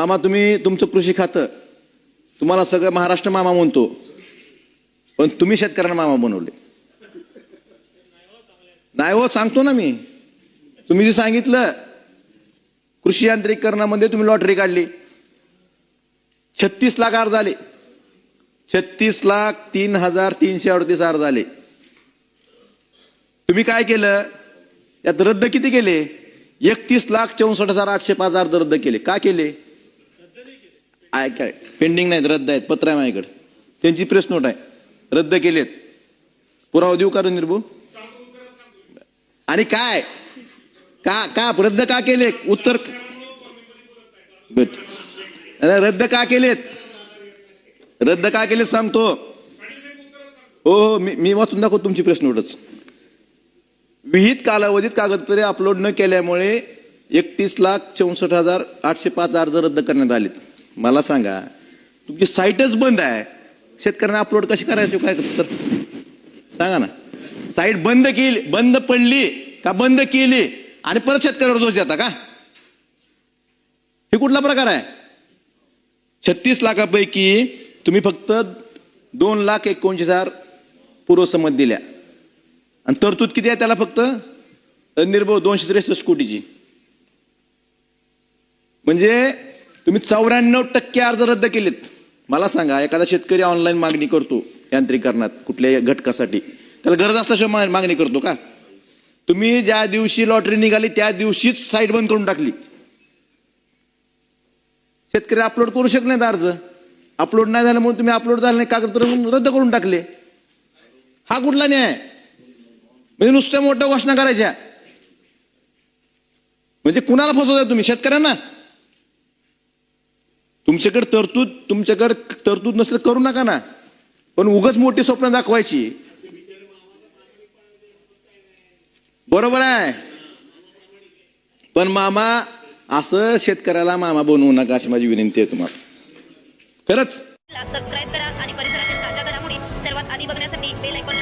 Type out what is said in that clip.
मामा तुम्ही तुमचं कृषी खातं तुम्हाला सगळं महाराष्ट्र मामा म्हणतो, पण तुम्ही शेतकऱ्यांना मामा बनवले नाही हो. सांगतो ना मी, तुम्ही जे सांगितलं कृषी यांत्रिकीकरणामध्ये तुम्ही लॉटरी काढली, 36 लाख अर्ज आले, 36,03,338 अर्ज आले. तुम्ही काय केलं यात रद्द किती केले? 31,64,805 अर्ज रद्द केले. का केले? काय पेंडिंग नाहीत, रद्द आहेत, पत्र आहे माझ्याकडे, त्यांची प्रेस नोट आहे, रद्द केलेत. पुरावा देऊ का निर्भू? आणि काय का का रद्द का केले? उत्तर रद्द का केलेत? रद्द का केलेत सांगतो. हो मी वाचून दाखवतो तुमची प्रेस नोटच. विहित कालावधीत कागदपत्रे अपलोड न केल्यामुळे 31,64,805 अर्ज रद्द करण्यात आलेत. मला सांगा, तुमची साईटच बंद आहे, शेतकऱ्यांना अपलोड कशी करायची? काय तर सांगा ना. साईट बंद केली, बंद पडली का बंद केली आणि परत शेतकऱ्यावर दोष देता का? हे कुठला प्रकार आहे? 36 लाखापैकी तुम्ही फक्त 2,19,000 पूर्वसंमत दिल्या आणि तरतूद किती आहे त्याला? फक्त निर्भव 263 कोटीची. म्हणजे तुम्ही 94% अर्ज रद्द केलेत. मला सांगा, एखादा शेतकरी ऑनलाईन मागणी करतो यांत्रिकीकरणात कुठल्याही घटकासाठी, त्याला गरज असल्याशिवाय मागणी करतो का? तुम्ही ज्या दिवशी लॉटरी निघाली त्या दिवशीच साईट बंद करून टाकली. शेतकरी अपलोड करू शकत नाहीत अर्ज. अपलोड नाही झालं म्हणून तुम्ही अपलोड झालं नाही कागदपत्र रद्द करून टाकले. हा कुठला न्याय? म्हणजे नुसत्या मोठ्या घोषणा करायच्या, म्हणजे कुणाला फसवताय तुम्ही? शेतकऱ्यांना. तुमच्याकडे तरतूद नसलं करू नका ना, पण उगाच मोठी स्वप्न दाखवायची. बरोबर आहे, पण मामा असं शेतकऱ्याला मामा बनवू नका अशी माझी विनंती आहे तुम्हाला. खरंच सबस्क्राईब करा आणि परिसरातील ताज्या घडामोडी सर्वात आधी बघण्यासाठी बेल आयकॉन